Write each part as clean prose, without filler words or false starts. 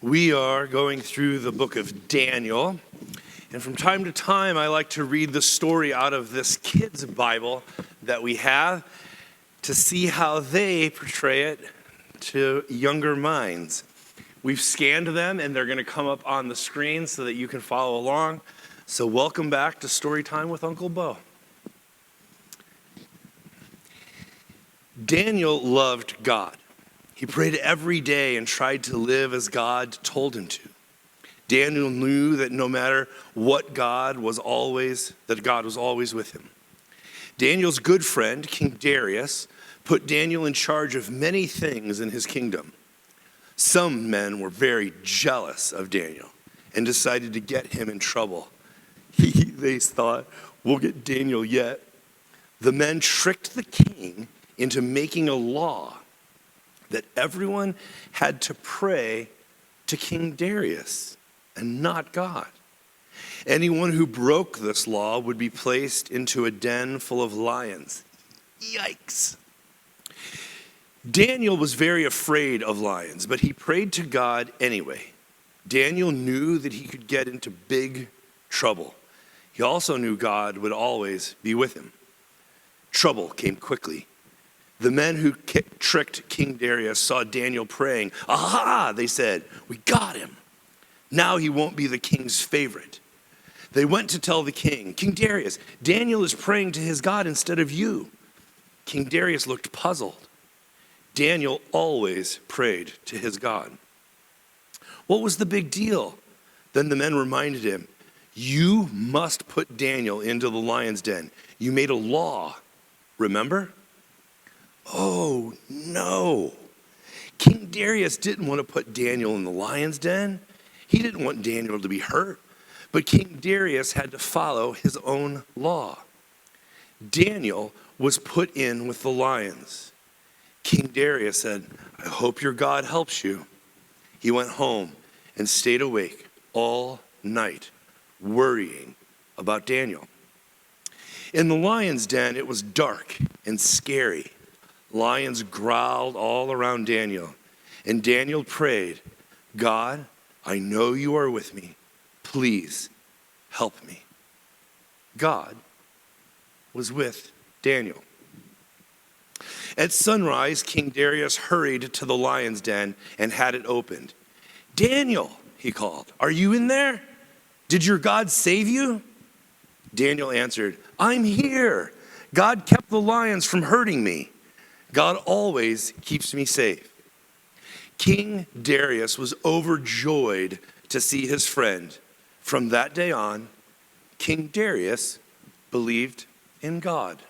We are going through the book of Daniel, and from time to time I like to read the story out of this kids' Bible that we have to see how they portray it to younger minds. We've scanned them and they're going to come up on the screen so that you can follow along. So welcome back to Story Time with Uncle Bo. Daniel loved God. He prayed every day and tried to live as God told him to. Daniel knew that no matter what God was always with him. Daniel's good friend, King Darius, put Daniel in charge of many things in his kingdom. Some men were very jealous of Daniel and decided to get him in trouble. They thought, we'll get Daniel yet. The men tricked the king into making a law that everyone had to pray to King Darius and not God. Anyone who broke this law would be placed into a den full of lions. Yikes. Daniel was very afraid of lions, but he prayed to God anyway. Daniel knew that he could get into big trouble. He also knew God would always be with him. Trouble came quickly. The men who tricked King Darius saw Daniel praying. Aha, they said, we got him. Now he won't be the king's favorite. They went to tell the king, King Darius, Daniel is praying to his God instead of you. King Darius looked puzzled. Daniel always prayed to his God. What was the big deal? Then the men reminded him, you must put Daniel into the lion's den. You made a law, remember? Oh, no. King Darius didn't want to put Daniel in the lion's den. He didn't want Daniel to be hurt. But King Darius had to follow his own law. Daniel was put in with the lions. King Darius said, I hope your God helps you. He went home and stayed awake all night, worrying about Daniel. In the lion's den, it was dark and scary. Lions growled all around Daniel, and Daniel prayed, God, I know you are with me. Please help me. God was with Daniel. At sunrise, King Darius hurried to the lion's den and had it opened. Daniel, he called, are you in there? Did your God save you? Daniel answered, I'm here. God kept the lions from hurting me. God always keeps me safe. King Darius was overjoyed to see his friend. From that day on, King Darius believed in God.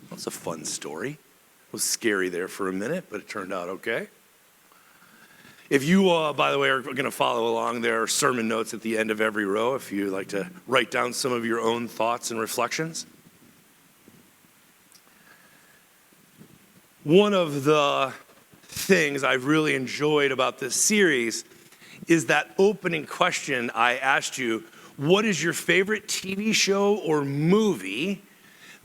That's a fun story. It was scary there for a minute, but it turned out okay. If you, by the way, are going to follow along, there are sermon notes at the end of every row if you like to write down some of your own thoughts and reflections. One of the things I've really enjoyed about this series is that opening question I asked you, what is your favorite TV show or movie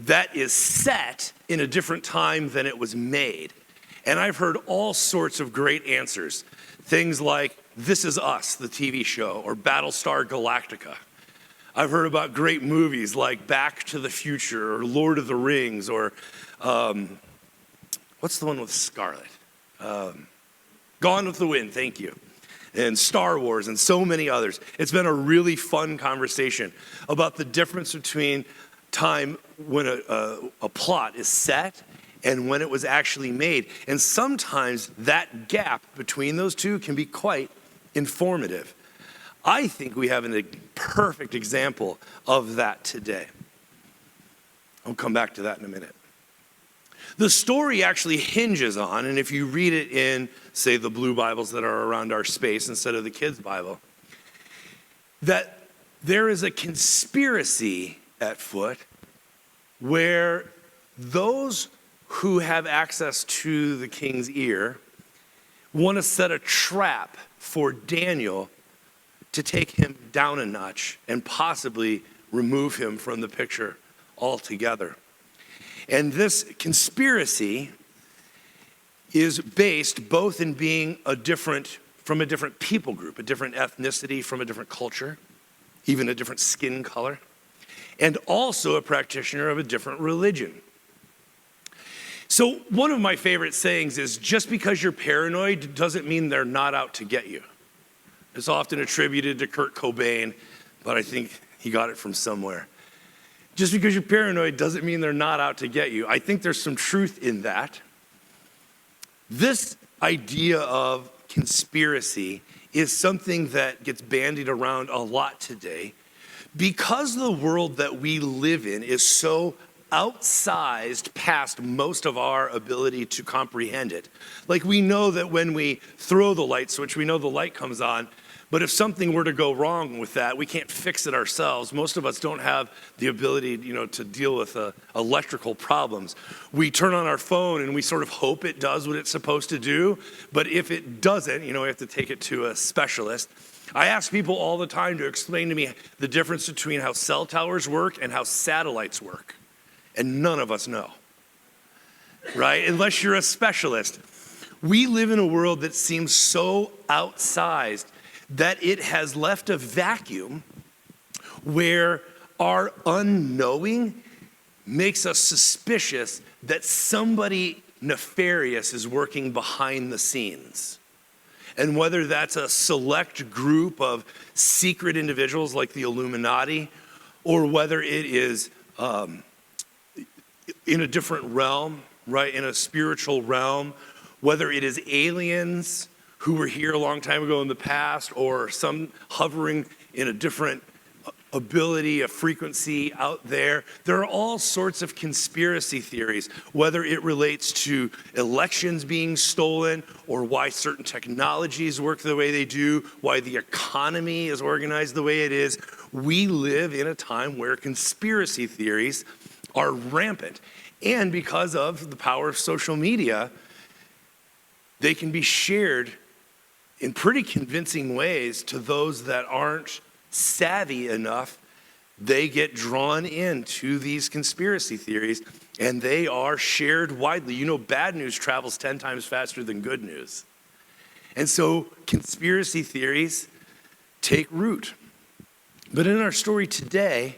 that is set in a different time than it was made? And I've heard all sorts of great answers. Things like This Is Us, the TV show, or Battlestar Galactica. I've heard about great movies like Back to the Future or Lord of the Rings or what's the one with Scarlet? Gone with the Wind, thank you. And Star Wars and so many others. It's been a really fun conversation about the difference between time when a plot is set and when it was actually made. And sometimes that gap between those two can be quite informative. I think we have a perfect example of that today. I'll come back to that in a minute. The story actually hinges on, and if you read it in, say, the blue Bibles that are around our space instead of the kids' Bible, that there is a conspiracy at foot where those who have access to the king's ear want to set a trap for Daniel to take him down a notch and possibly remove him from the picture altogether. And this conspiracy is based both in being a different from a different people group, a different ethnicity, from a different culture, even a different skin color, and also a practitioner of a different religion. So one of my favorite sayings is, just because you're paranoid doesn't mean they're not out to get you. It's often attributed to Kurt Cobain, but I think he got it from somewhere. Just because you're paranoid doesn't mean they're not out to get you. I think there's some truth in that. This idea of conspiracy is something that gets bandied around a lot today because the world that we live in is so outsized past most of our ability to comprehend it. Like, we know that when we throw the light switch, we know the light comes on, but if something were to go wrong with that, we can't fix it ourselves. Most of us don't have the ability, to deal with electrical problems. We turn on our phone and we sort of hope it does what it's supposed to do, but if it doesn't, we have to take it to a specialist. I ask people all the time to explain to me the difference between how cell towers work and how satellites work, and none of us know, right? Unless you're a specialist. We live in a world that seems so outsized that it has left a vacuum where our unknowing makes us suspicious that somebody nefarious is working behind the scenes. And whether that's a select group of secret individuals like the Illuminati, or whether it is in a different realm, right, in a spiritual realm, whether it is aliens who were here a long time ago in the past, or some hovering in a different ability, a frequency out there. There are all sorts of conspiracy theories, whether it relates to elections being stolen, or why certain technologies work the way they do, why the economy is organized the way it is. We live in a time where conspiracy theories are rampant. And because of the power of social media, they can be shared in pretty convincing ways to those that aren't savvy enough. They get drawn into these conspiracy theories, and they are shared widely. Bad news travels 10 times faster than good news. And so conspiracy theories take root. But in our story today,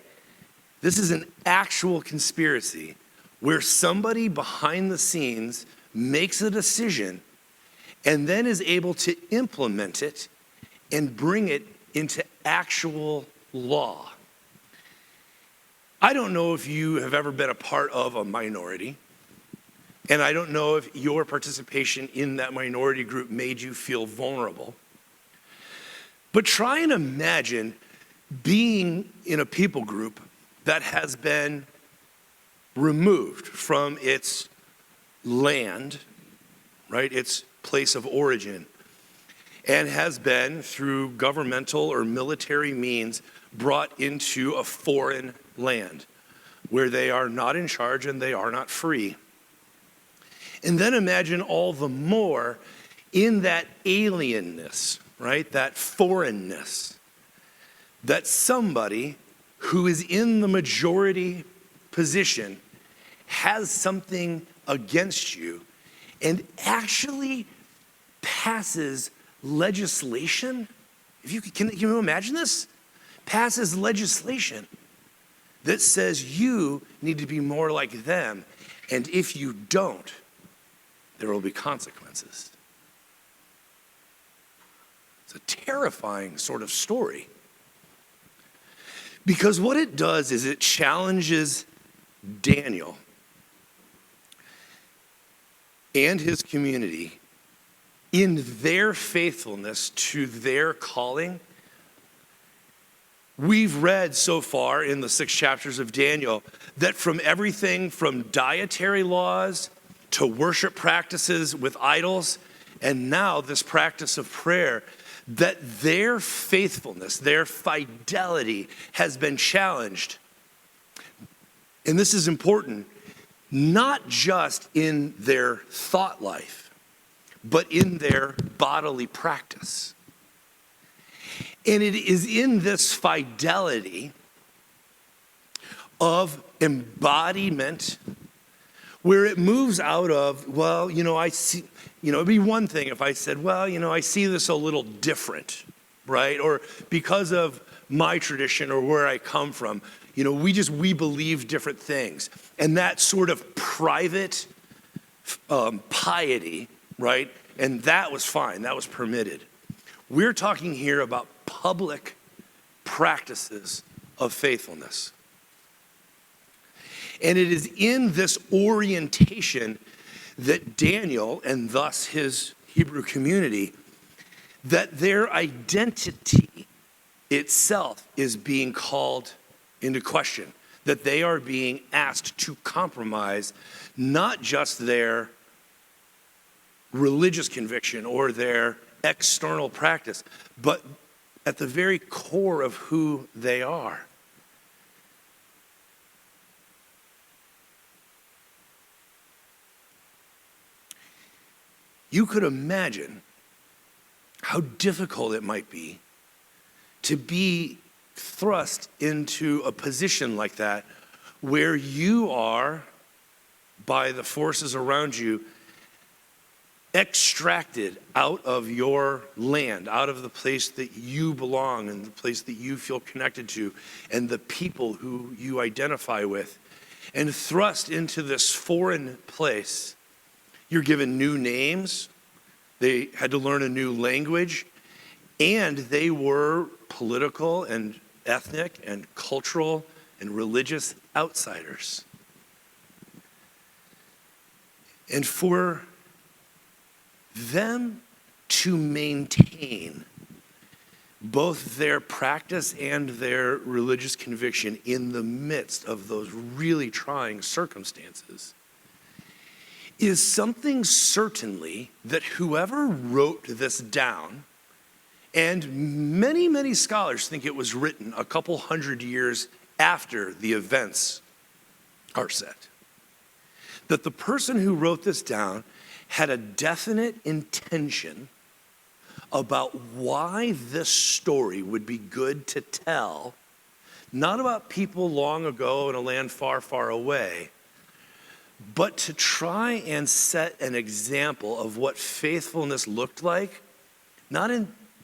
this is an actual conspiracy where somebody behind the scenes makes a decision and then is able to implement it and bring it into actual law. I don't know if you have ever been a part of a minority, and I don't know if your participation in that minority group made you feel vulnerable. But try and imagine being in a people group that has been removed from its land, right, its place of origin, and has been, through governmental or military means, brought into a foreign land where they are not in charge and they are not free. And then imagine all the more in that alienness, right, that foreignness, that somebody who is in the majority position has something against you and actually passes legislation. Can you imagine this? Passes legislation that says you need to be more like them, and if you don't, there will be consequences. It's a terrifying sort of story. Because what it does is it challenges Daniel and his community in their faithfulness to their calling. We've read so far in the 6 chapters of Daniel that from everything from dietary laws to worship practices with idols, and now this practice of prayer, that their faithfulness, their fidelity has been challenged. And this is important, not just in their thought life, but in their bodily practice. And it is in this fidelity of embodiment where it moves out of, well, I see, it'd be one thing if I said, well, I see this a little different, right? Or because of my tradition or where I come from, we believe different things. And that sort of private piety, right? And that was fine, that was permitted. We're talking here about public practices of faithfulness. And it is in this orientation that Daniel, and thus his Hebrew community, that their identity itself is being called into question, that they are being asked to compromise not just their religious conviction or their external practice, but at the very core of who they are. You could imagine how difficult it might be to be thrust into a position like that where you are, by the forces around you, extracted out of your land, out of the place that you belong and the place that you feel connected to and the people who you identify with, and thrust into this foreign place. You're given new names, they had to learn a new language, and they were political and ethnic and cultural and religious outsiders. And for them to maintain both their practice and their religious conviction in the midst of those really trying circumstances is something certainly that whoever wrote this down, and many, many scholars think it was written a couple hundred years after the events are set, that the person who wrote this down had a definite intention about why this story would be good to tell, not about people long ago in a land far, far away, but to try and set an example of what faithfulness looked like, not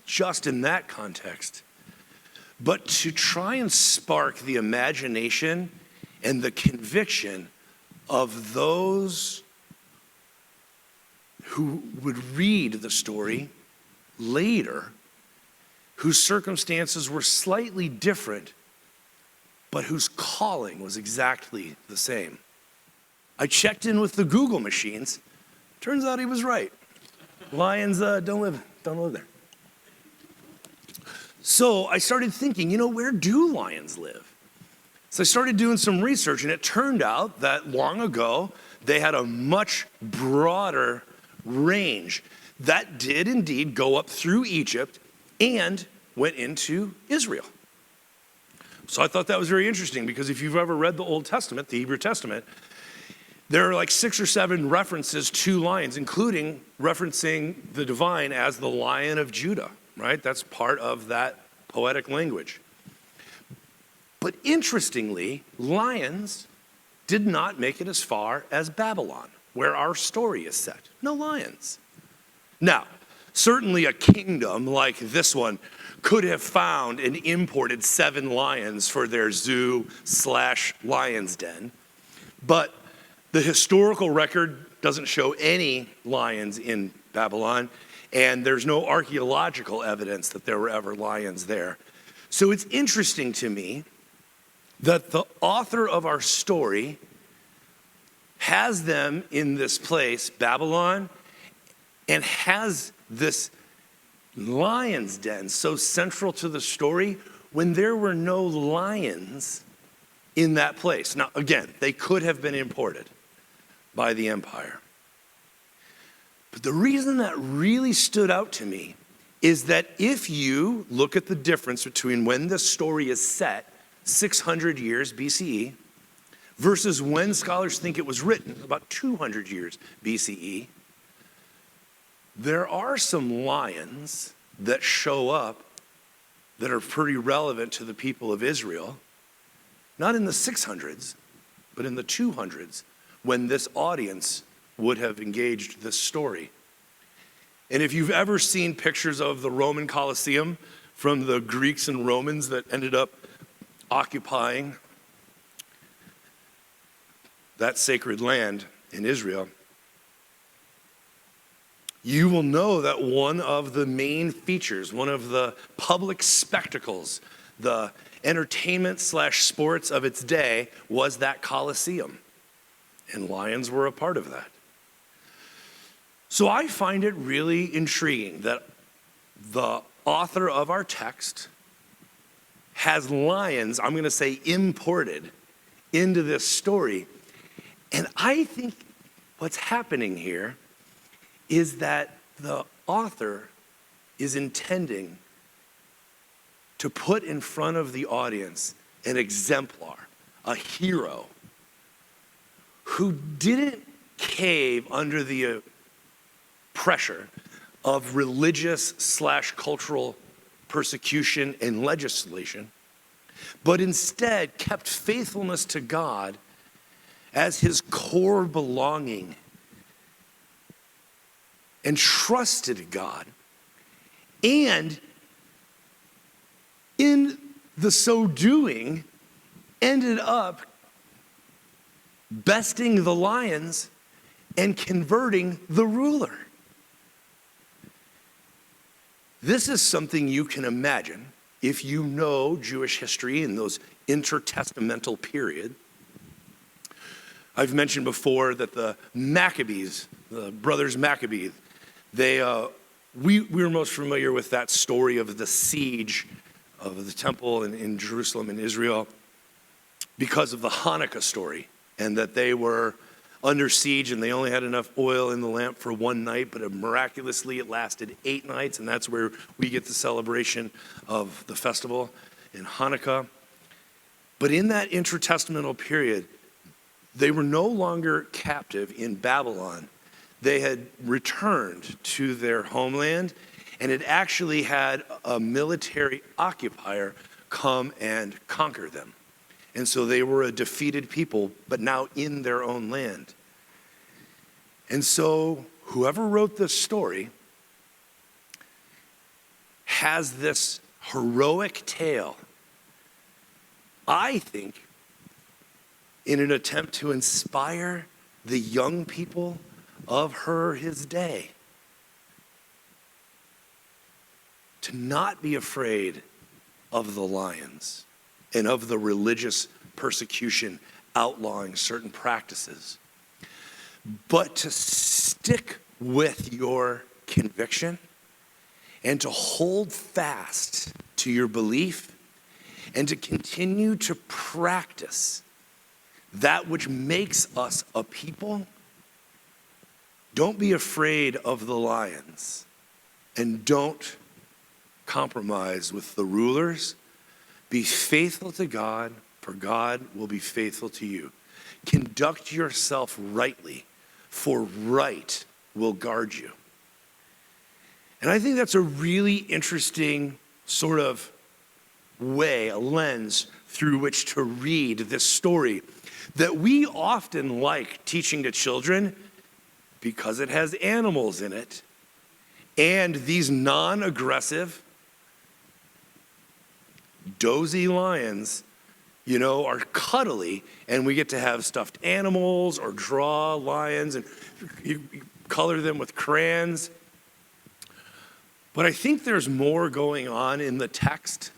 just in that context, but to try and spark the imagination and the conviction of those who would read the story later, whose circumstances were slightly different, but whose calling was exactly the same. I checked in with the Google machines. Turns out he was right. Lions don't live there. So I started thinking, where do lions live? So I started doing some research, and it turned out that long ago, they had a much broader range that did indeed go up through Egypt and went into Israel. So I thought that was very interesting, because if you've ever read the Old Testament, the Hebrew Testament, there are like 6 or 7 references to lions, including referencing the divine as the Lion of Judah, right? That's part of that poetic language. But interestingly, lions did not make it as far as Babylon, where our story is set. No lions. Now, certainly a kingdom like this one could have found and imported 7 lions for their zoo/lion's den, but the historical record doesn't show any lions in Babylon, and there's no archaeological evidence that there were ever lions there. So it's interesting to me that the author of our story has them in this place, Babylon, and has this lion's den so central to the story when there were no lions in that place. Now, again, they could have been imported by the empire. But the reason that really stood out to me is that if you look at the difference between when this story is set, 600 years BCE, versus when scholars think it was written, about 200 years BCE, there are some lions that show up that are pretty relevant to the people of Israel, not in the 600s, but in the 200s, when this audience would have engaged this story. And if you've ever seen pictures of the Roman Colosseum from the Greeks and Romans that ended up occupying that sacred land in Israel, you will know that one of the main features, one of the public spectacles, the entertainment / sports of its day was that Colosseum. And lions were a part of that. So I find it really intriguing that the author of our text has lions, I'm going to say imported, into this story. And I think what's happening here is that the author is intending to put in front of the audience an exemplar, a hero, who didn't cave under the pressure of religious / cultural persecution and legislation, but instead kept faithfulness to God as his core belonging and trusted God. And in the so doing, ended up besting the lions and converting the ruler. This is something you can imagine if you know Jewish history in those intertestamental period. I've mentioned before that the Maccabees, the brothers Maccabee, we were most familiar with that story of the siege of the temple in Jerusalem in Israel because of the Hanukkah story, and that they were under siege and they only had enough oil in the lamp for one night, but miraculously it lasted 8 nights, and that's where we get the celebration of the festival in Hanukkah. But in that intertestamental period, they were no longer captive in Babylon. They had returned to their homeland and had actually had a military occupier come and conquer them. And so they were a defeated people, but now in their own land. And so whoever wrote this story has this heroic tale, I think, in an attempt to inspire the young people of his day to not be afraid of the lions and of the religious persecution outlawing certain practices, but to stick with your conviction and to hold fast to your belief and to continue to practice that which makes us a people. Don't be afraid of the lions, and don't compromise with the rulers. Be faithful to God, for God will be faithful to you. Conduct yourself rightly, for right will guard you. And I think that's a really interesting sort of way, a lens through which to read this story that we often like teaching to children because it has animals in it. And these non-aggressive, dozy lions, are cuddly, and we get to have stuffed animals or draw lions, and you color them with crayons. But I think there's more going on in the text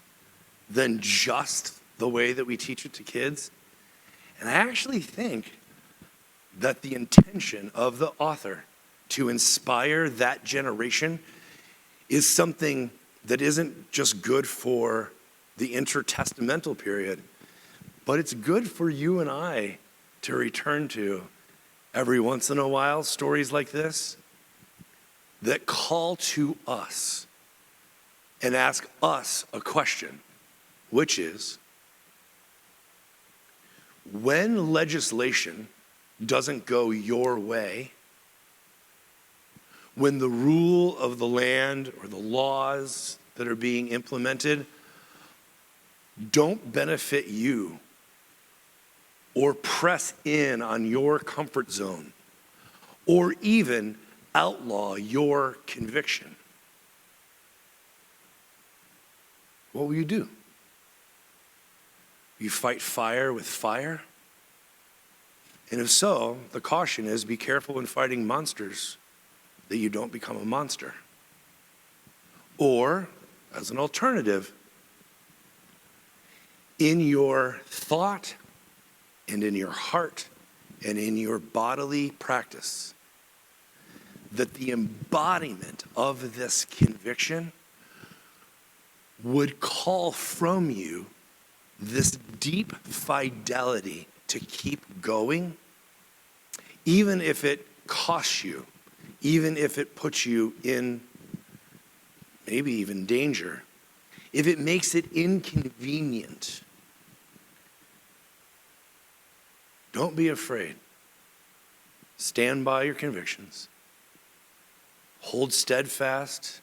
than just the way that we teach it to kids. And I actually think that the intention of the author to inspire that generation is something that isn't just good for the intertestamental period, but it's good for you and I to return to every once in a while, stories like this that call to us and ask us a question, which is, when legislation doesn't go your way, when the rule of the land or the laws that are being implemented don't benefit you or press in on your comfort zone, or even outlaw your conviction, what will you do? You fight fire with fire? And if so, the caution is be careful when fighting monsters that you don't become a monster. Or, as an alternative, in your thought and in your heart and in your bodily practice, that the embodiment of this conviction would call from you this deep fidelity to keep going, even if it costs you, even if it puts you in maybe even danger, if it makes it inconvenient. Don't be afraid. Stand by your convictions. Hold steadfast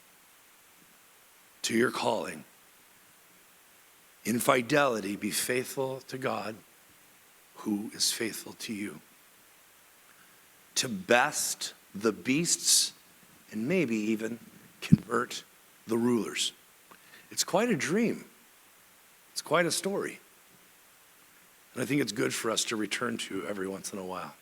to your calling. In fidelity, be faithful to God, who is faithful to you. To best the beasts and maybe even convert the rulers. It's quite a dream. It's quite a story. And I think it's good for us to return to every once in a while.